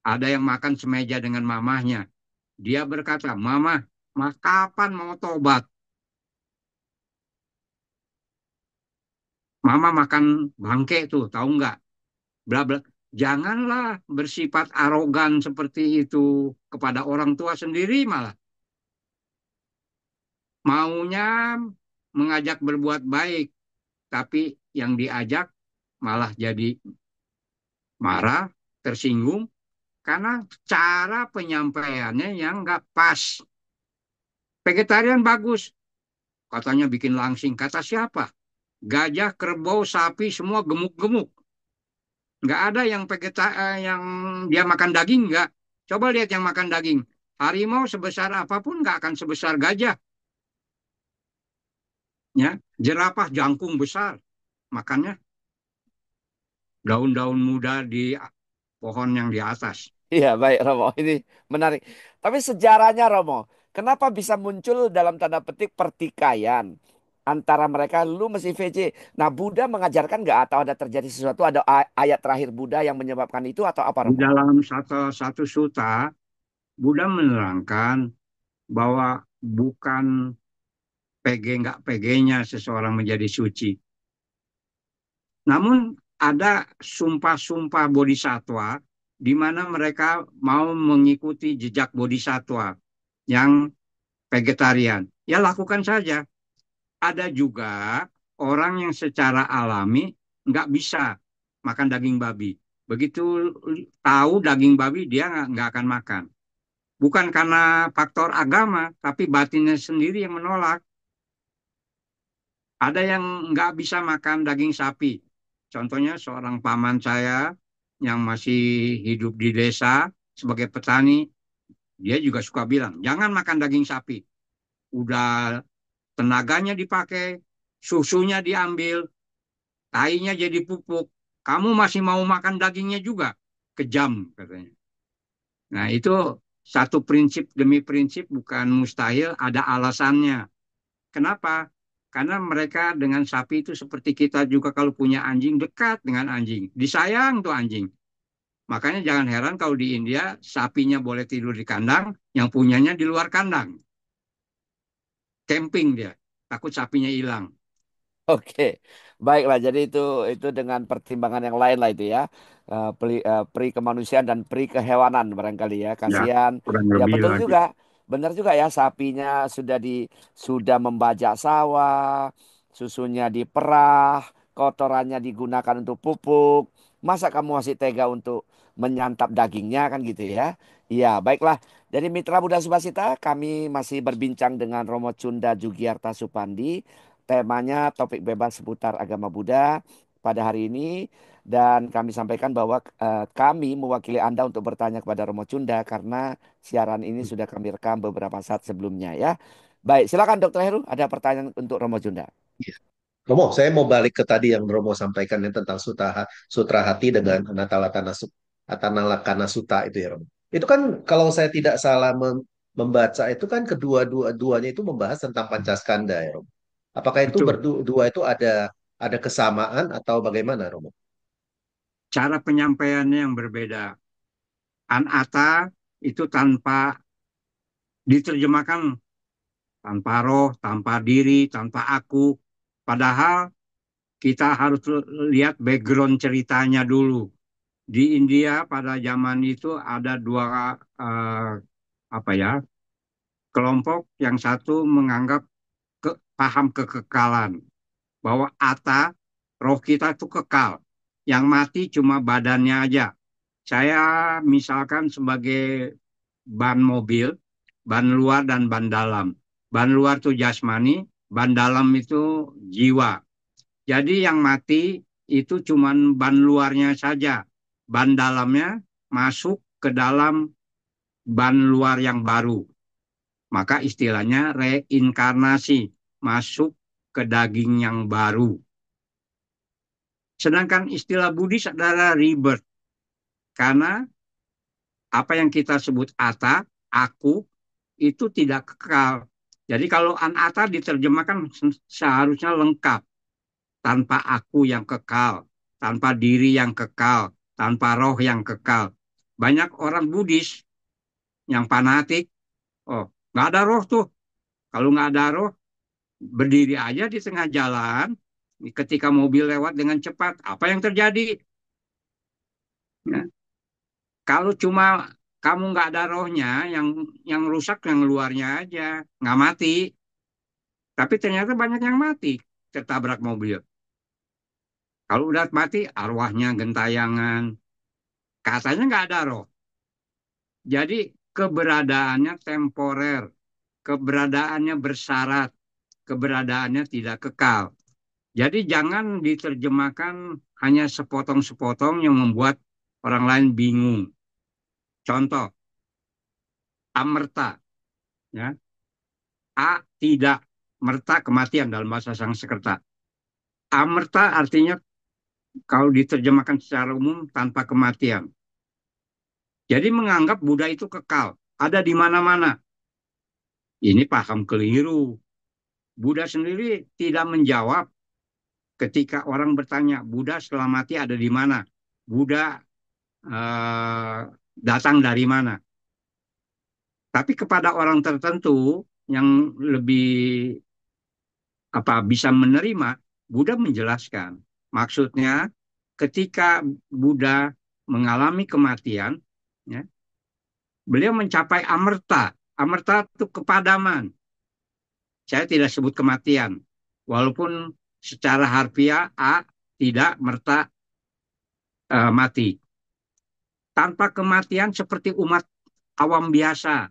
Ada yang makan semeja dengan mamahnya. Dia berkata, Mama, kapan mau tobat? Mama makan bangke tuh, tahu nggak? Bla bla. Janganlah bersifat arogan seperti itu kepada orang tua sendiri malah. Maunya mengajak berbuat baik, tapi yang diajak malah jadi marah, tersinggung, karena cara penyampaiannya yang nggak pas. Vegetarian bagus, katanya bikin langsing. Kata siapa? Gajah, kerbau, sapi semua gemuk-gemuk. Nggak ada yang yang dia makan daging, nggak. Coba lihat yang makan daging. Harimau sebesar apapun nggak akan sebesar gajah. Ya, jerapah jangkung besar. Makannya daun-daun muda di pohon yang di atas. Iya, baik Romo. Ini menarik. Tapi sejarahnya Romo, kenapa bisa muncul dalam tanda petik pertikaian antara mereka lu mesti VC. Nah, Buddha mengajarkan nggak atau ada terjadi sesuatu, ada ayat terakhir Buddha yang menyebabkan itu atau apa Di Romo? dalam satu suta, Buddha menerangkan bahwa bukan nggak pegenya seseorang menjadi suci. Namun ada sumpah-sumpah bodhisatwa di mana mereka mau mengikuti jejak bodhisatwa yang vegetarian. Ya lakukan saja. Ada juga orang yang secara alami nggak bisa makan daging babi. Begitu tahu daging babi dia nggak akan makan. Bukan karena faktor agama, tapi batinnya sendiri yang menolak. Ada yang nggak bisa makan daging sapi. Contohnya seorang paman saya yang masih hidup di desa sebagai petani, dia juga suka bilang, jangan makan daging sapi. Udah tenaganya dipakai, susunya diambil, tainya jadi pupuk. Kamu masih mau makan dagingnya juga? Kejam katanya. Nah itu satu prinsip demi prinsip bukan mustahil, ada alasannya. Kenapa? Karena mereka dengan sapi itu seperti kita juga kalau punya anjing dekat dengan anjing. Disayang tuh anjing. Makanya jangan heran kalau di India sapinya boleh tidur di kandang, yang punyanya di luar kandang. Camping dia. Takut sapinya hilang. Oke, baiklah. Jadi itu dengan pertimbangan yang lain lah itu ya. Peri kemanusiaan dan peri kehewanan barangkali ya. Ya, Kasihan. kurang Ya lebih betul lagi. juga. Benar juga ya, sapinya sudah membajak sawah, susunya diperah, kotorannya digunakan untuk pupuk. Masa kamu masih tega untuk menyantap dagingnya kan gitu ya? Iya, baiklah. Dari Mitra Buddha Subasita, kami masih berbincang dengan Romo Cunda Jugiarta Supandi. Temanya topik bebas seputar agama Buddha pada hari ini. Dan kami sampaikan bahwa kami mewakili Anda untuk bertanya kepada Romo Cunda karena siaran ini sudah kami rekam beberapa saat sebelumnya ya. Baik, silakan Dokter Heru, ada pertanyaan untuk Romo Cunda. Iya. Romo, saya mau balik ke tadi yang Romo sampaikan yang tentang sutra hati dengan Atanalakana Sutta itu ya Romo. Itu kan kalau saya tidak salah membaca itu kan duanya itu membahas tentang Pancaskanda ya Romo. Apakah itu Betul. berdua itu ada kesamaan atau bagaimana Romo? Cara penyampaiannya yang berbeda. Anata itu tanpa diterjemahkan, tanpa roh, tanpa diri, tanpa aku. Padahal kita harus lihat background ceritanya dulu. Di India pada zaman itu ada dua eh, apa ya kelompok. Yang satu menganggap paham kekekalan bahwa roh kita itu kekal. Yang mati cuma badannya aja. Saya misalkan sebagai ban mobil, ban luar dan ban dalam. Ban luar itu jasmani, ban dalam itu jiwa. Jadi yang mati itu cuma ban luarnya saja. Ban dalamnya masuk ke dalam ban luar yang baru. Maka istilahnya reinkarnasi, masuk ke daging yang baru. Sedangkan istilah Buddhis adalah rebirth. Karena apa yang kita sebut aku, itu tidak kekal. Jadi kalau anatta diterjemahkan seharusnya lengkap. Tanpa aku yang kekal, tanpa diri yang kekal, tanpa roh yang kekal. Banyak orang Buddhis yang fanatik, oh nggak ada roh tuh. Kalau nggak ada roh, berdiri aja di tengah jalan, ketika mobil lewat dengan cepat, apa yang terjadi? Ya, kalau cuma kamu nggak ada rohnya, yang rusak yang luarnya aja, nggak mati. Tapi ternyata banyak yang mati tertabrak mobil. Kalau udah mati, arwahnya gentayangan. Katanya nggak ada roh. Jadi keberadaannya temporer, keberadaannya bersyarat. keberadaannya tidak kekal. Jadi jangan diterjemahkan hanya sepotong-sepotong yang membuat orang lain bingung. Contoh, amerta, ya. A tidak merta kematian dalam bahasa Sanskerta. Amerta artinya kalau diterjemahkan secara umum tanpa kematian. Jadi menganggap Buddha itu kekal, ada di mana-mana. Ini paham keliru. Buddha sendiri tidak menjawab ketika orang bertanya, Buddha setelah mati ada di mana? Buddha eh, datang dari mana? Tapi kepada orang tertentu yang lebih bisa menerima, Buddha menjelaskan. Maksudnya, ketika Buddha mengalami kematian, ya, beliau mencapai amerta. Amerta itu kepadaman. Saya tidak sebut kematian. Walaupun secara harfiah A tidak merta mati. Tanpa kematian seperti umat awam biasa.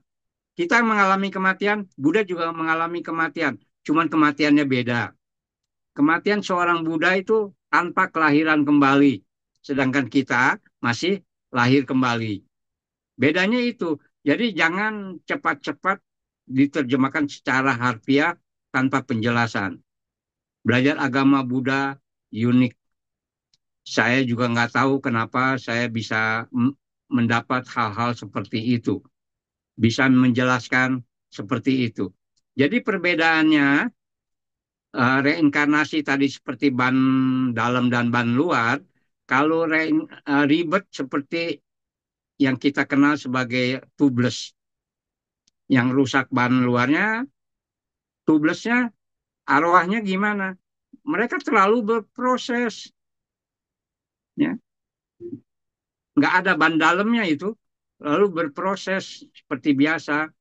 Kita mengalami kematian, Buddha juga mengalami kematian. Cuman kematiannya beda. Kematian seorang Buddha itu tanpa kelahiran kembali. Sedangkan kita masih lahir kembali. Bedanya itu. Jadi jangan cepat-cepat diterjemahkan secara harfiah tanpa penjelasan. Belajar agama Buddha unik. Saya juga nggak tahu kenapa saya bisa mendapat hal-hal seperti itu. Bisa menjelaskan seperti itu. Jadi perbedaannya reinkarnasi tadi seperti ban dalam dan ban luar, kalau ribet seperti yang kita kenal sebagai tubeless, yang rusak ban luarnya, tubelessnya arwahnya gimana? Mereka terlalu berproses, ya, nggak ada ban dalamnya itu, lalu berproses seperti biasa.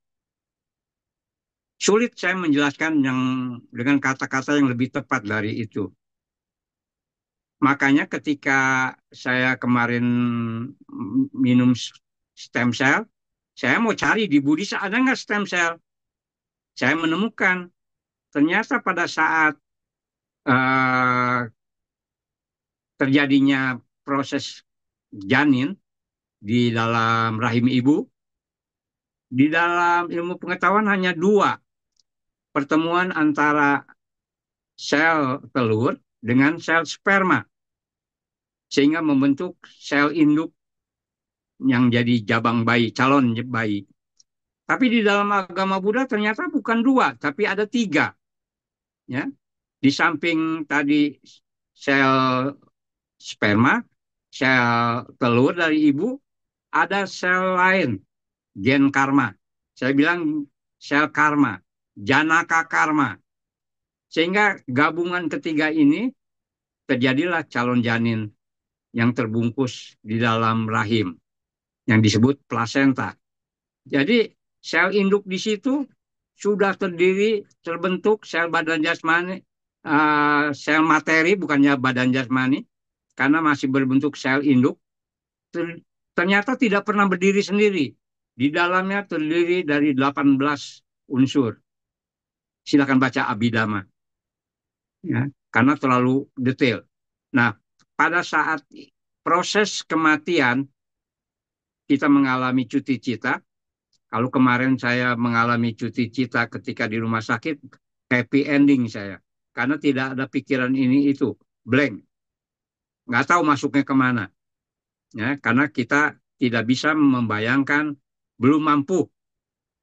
Sulit saya menjelaskan yang dengan kata-kata yang lebih tepat dari itu. Makanya ketika saya kemarin minum stem cell, saya mau cari di Buddhis ada nggak stem cell. Saya menemukan ternyata pada saat uh, terjadinya proses janin di dalam rahim ibu, di dalam ilmu pengetahuan hanya dua pertemuan antara sel telur dengan sel sperma, sehingga membentuk sel induk yang jadi jabang bayi, calon bayi. Tapi di dalam agama Buddha ternyata bukan dua, tapi ada tiga. Ya, di samping tadi sel sperma, sel telur dari ibu, ada sel lain, gen karma. Saya bilang sel karma, janaka karma. Sehingga gabungan ketiga ini terjadilah calon janin yang terbungkus di dalam rahim, yang disebut plasenta. Jadi sel induk di situ sudah terbentuk sel badan jasmani, sel materi bukannya badan jasmani, karena masih berbentuk sel induk. Ternyata tidak pernah berdiri sendiri. Di dalamnya terdiri dari 18 unsur. Silakan baca Abhidhamma. Ya, karena terlalu detail. Nah, pada saat proses kematian, kita mengalami cuti cita. Kalau kemarin saya mengalami cuti cita ketika di rumah sakit, happy ending saya. Karena tidak ada pikiran ini itu, blank. Nggak tahu masuknya kemana. Ya, karena kita tidak bisa membayangkan, belum mampu.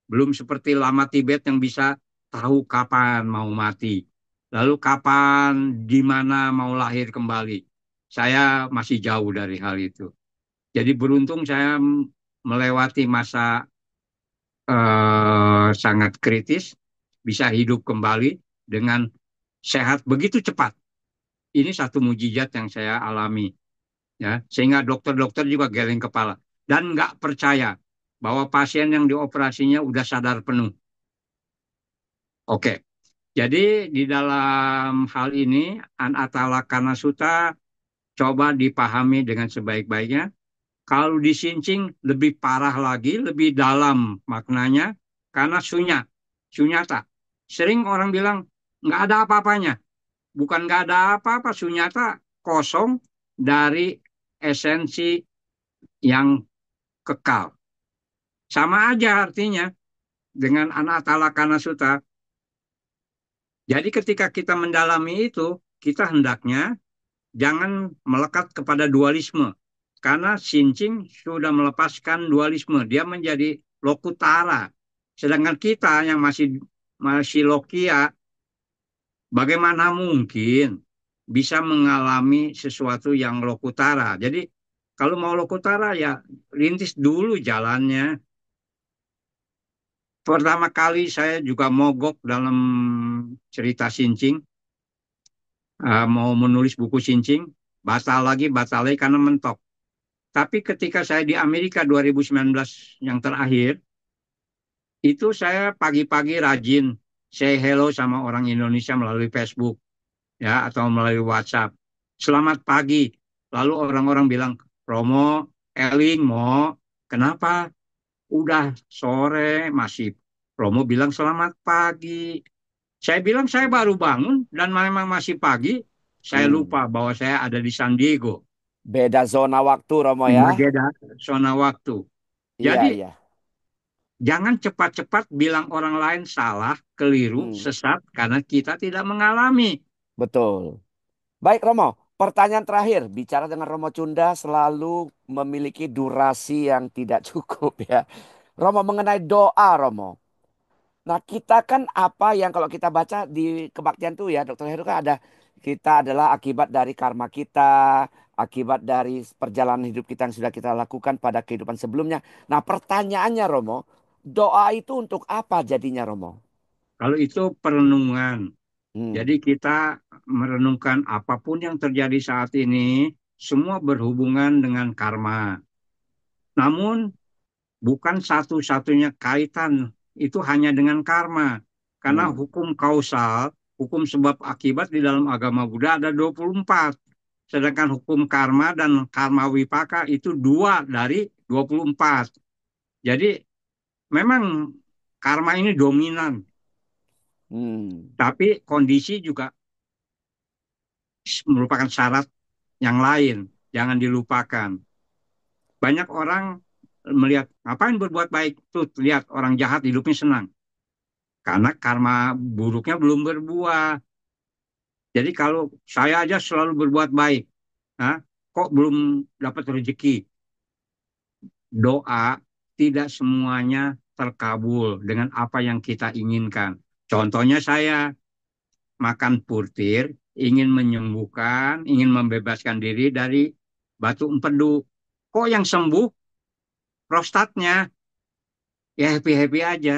Belum seperti lama Tibet yang bisa tahu kapan mau mati. Lalu kapan, di mana mau lahir kembali. Saya masih jauh dari hal itu. Jadi beruntung saya melewati masa sangat kritis, bisa hidup kembali dengan sehat begitu cepat. Ini satu mujizat yang saya alami. Ya, sehingga dokter-dokter juga geleng kepala. Dan nggak percaya bahwa pasien yang dioperasinya udah sadar penuh. Oke, jadi di dalam hal ini, Anattalakkhana Sutta coba dipahami dengan sebaik-baiknya. Kalau disincing lebih parah lagi, lebih dalam maknanya, karena sunyata. Sering orang bilang, nggak ada apa-apanya. Bukan nggak ada apa-apa, sunyata kosong dari esensi yang kekal. Sama aja artinya dengan anattala kana sutta. Jadi ketika kita mendalami itu, kita hendaknya jangan melekat kepada dualisme. Karena Xinqing sudah melepaskan dualisme, dia menjadi lokutara. Sedangkan kita yang masih masih lokia, bagaimana mungkin bisa mengalami sesuatu yang lokutara? Jadi kalau mau lokutara ya rintis dulu jalannya. Pertama kali saya juga mogok dalam cerita Xinqing, mau menulis buku Xinqing, batal lagi karena mentok. Tapi ketika saya di Amerika 2019 yang terakhir, itu saya pagi-pagi rajin say hello sama orang Indonesia melalui Facebook ya atau melalui WhatsApp. Selamat pagi. Lalu orang-orang bilang, Romo, Eling, Mo, kenapa? Udah sore masih. Romo bilang selamat pagi. Saya bilang saya baru bangun dan memang masih pagi. Saya Hmm. lupa bahwa saya ada di San Diego. Beda zona waktu Romo ya. Berbeda zona waktu. Iya, Jadi iya. jangan cepat-cepat bilang orang lain salah, keliru, Hmm, sesat karena kita tidak mengalami. betul. Baik Romo, pertanyaan terakhir. Bicara dengan Romo Cunda selalu memiliki durasi yang tidak cukup ya. Romo mengenai doa Romo. Nah kita kan apa yang kalau kita baca di kebaktian tuh ya Dokter Heru kan ada kita adalah akibat dari karma kita, akibat dari perjalanan hidup kita yang sudah kita lakukan pada kehidupan sebelumnya. Nah pertanyaannya Romo, doa itu untuk apa jadinya Romo? Kalau itu perenungan. Hmm, Jadi kita merenungkan apapun yang terjadi saat ini, semua berhubungan dengan karma. Namun bukan satu-satunya kaitan itu hanya dengan karma. Karena hmm, hukum kausal, hukum sebab akibat di dalam agama Buddha ada 24. Sedangkan hukum karma dan karma wipaka itu dua dari 24. Jadi memang karma ini dominan, hmm, tapi kondisi juga merupakan syarat yang lain. Jangan dilupakan. Banyak orang melihat, ngapain berbuat baik? Tuh, lihat orang jahat hidupnya senang. Karena karma buruknya belum berbuah. Jadi kalau saya aja selalu berbuat baik, nah, kok belum dapat rezeki? Doa tidak semuanya terkabul dengan apa yang kita inginkan. Contohnya saya makan purtir, ingin menyembuhkan, ingin membebaskan diri dari batu empedu. Kok yang sembuh prostatnya? Ya happy-happy aja.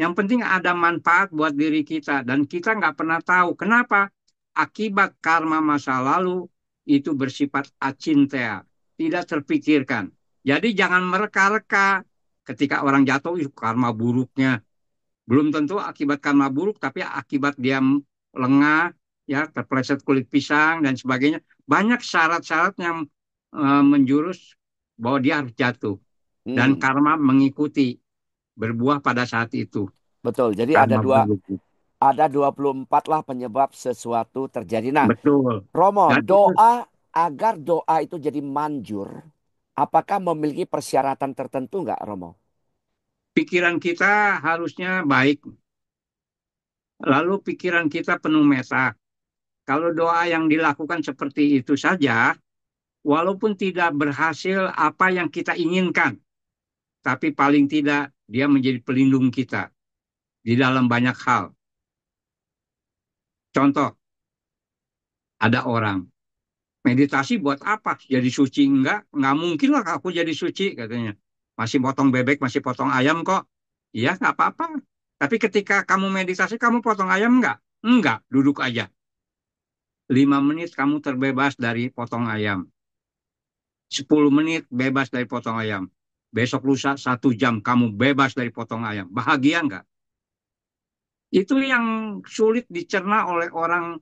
Yang penting ada manfaat buat diri kita dan kita nggak pernah tahu kenapa akibat karma masa lalu itu bersifat acintea, tidak terpikirkan. Jadi jangan mereka-reka ketika orang jatuh itu karma buruknya. Belum tentu akibat karma buruk, tapi akibat dia lengah, ya terpleset kulit pisang dan sebagainya. Banyak syarat-syarat yang menjurus bahwa dia harus jatuh dan hmm. karma mengikuti berbuah pada saat itu. Betul. Jadi Karma buruk. ada 24 lah penyebab sesuatu terjadi. Nah, Betul. Romo, Dan itu doa agar doa itu jadi manjur, apakah memiliki persyaratan tertentu nggak, Romo? pikiran kita harusnya baik. Lalu pikiran kita penuh meta. Kalau doa yang dilakukan seperti itu saja, walaupun tidak berhasil apa yang kita inginkan, tapi paling tidak dia menjadi pelindung kita di dalam banyak hal. Contoh, ada orang meditasi buat apa? Jadi suci enggak mungkin lah aku jadi suci katanya. Masih potong bebek, masih potong ayam kok. Iya, nggak apa-apa. Tapi ketika kamu meditasi, kamu potong ayam enggak? Enggak, duduk aja. 5 menit kamu terbebas dari potong ayam. 10 menit bebas dari potong ayam. Besok lusa 1 jam kamu bebas dari potong ayam. Bahagia enggak? Itu yang sulit dicerna oleh orang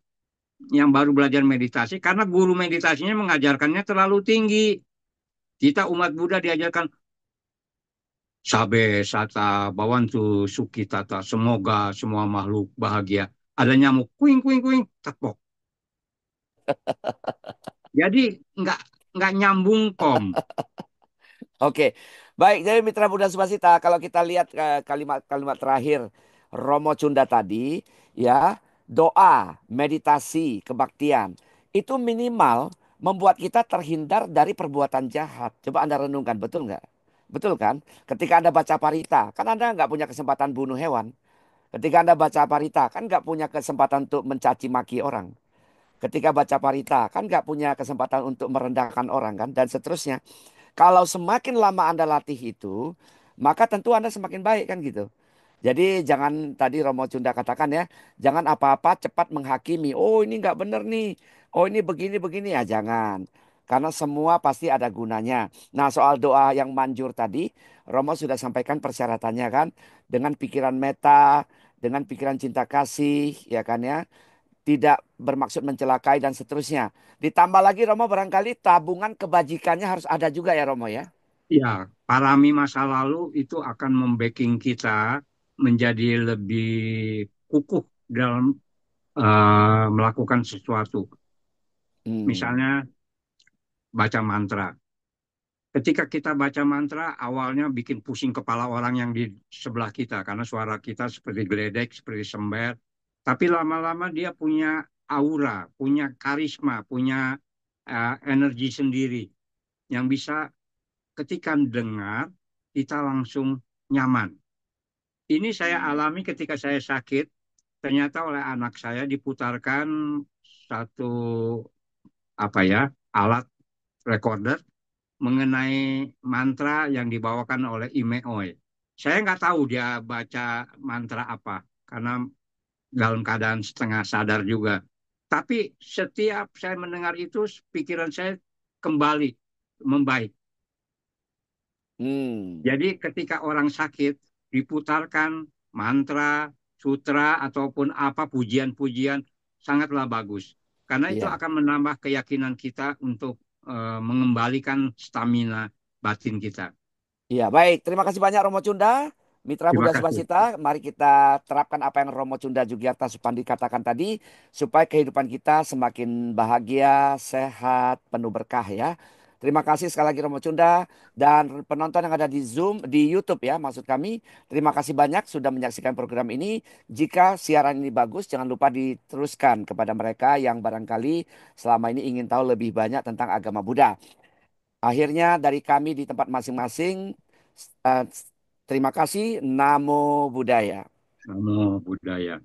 yang baru belajar meditasi karena guru meditasinya mengajarkannya terlalu tinggi. Kita umat Buddha diajarkan sabe sata bawantu sukitata, semoga semua makhluk bahagia. ada nyamuk, kuing kuing kuing, tepok. Jadi nggak nggak nyambung kom. Oke, baik. Jadi Mitra Buddha Sukasita, kalau kita lihat kalimat-kalimat terakhir Romo Cunda tadi, ya doa, meditasi, kebaktian itu minimal membuat kita terhindar dari perbuatan jahat. Coba Anda renungkan, betul nggak? Betul kan? Ketika Anda baca parita, kan Anda nggak punya kesempatan bunuh hewan. Ketika Anda baca parita, kan nggak punya kesempatan untuk mencaci maki orang. Ketika baca parita, kan nggak punya kesempatan untuk merendahkan orang kan, dan seterusnya. Kalau semakin lama Anda latih itu, maka tentu Anda semakin baik kan gitu. Jadi jangan tadi Romo Cunda katakan ya, jangan apa-apa cepat menghakimi. Oh ini nggak benar nih. Oh ini begini-begini ya jangan. Karena semua pasti ada gunanya. Nah soal doa yang manjur tadi, Romo sudah sampaikan persyaratannya kan. Dengan pikiran meta, dengan pikiran cinta kasih, ya kan ya. Tidak bermaksud mencelakai dan seterusnya. Ditambah lagi Romo barangkali tabungan kebajikannya harus ada juga ya Romo ya. Ya, parami masa lalu itu akan membacking kita menjadi lebih kukuh dalam melakukan sesuatu. Hmm, Misalnya baca mantra. Ketika kita baca mantra, awalnya bikin pusing kepala orang yang di sebelah kita karena suara kita seperti geledek, seperti sember. Tapi lama-lama dia punya aura, punya karisma, punya energi sendiri yang bisa ketika dengar kita langsung nyaman. Ini saya alami ketika saya sakit. Ternyata oleh anak saya diputarkan satu apa ya alat recorder mengenai mantra yang dibawakan oleh Ime Oe. Saya nggak tahu dia baca mantra apa karena dalam keadaan setengah sadar juga. Tapi setiap saya mendengar itu, pikiran saya kembali membaik. hmm, Jadi ketika orang sakit diputarkan mantra, sutra ataupun apa pujian-pujian sangatlah bagus. Karena itu iya. akan menambah keyakinan kita untuk mengembalikan stamina batin kita. Iya, baik. Terima kasih banyak Romo Cunda. Mitra Terima Buddha kasih. Sukasita, mari kita terapkan apa yang Romo Cunda Jugiarta Supandi katakan tadi, supaya kehidupan kita semakin bahagia, sehat, penuh berkah ya. Terima kasih sekali lagi Romo Cunda dan penonton yang ada di Zoom, di YouTube ya maksud kami. Terima kasih banyak sudah menyaksikan program ini. Jika siaran ini bagus, jangan lupa diteruskan kepada mereka yang barangkali selama ini ingin tahu lebih banyak tentang agama Buddha. Akhirnya dari kami di tempat masing-masing, eh, terima kasih. Namo Buddhaya. Namo Buddhaya.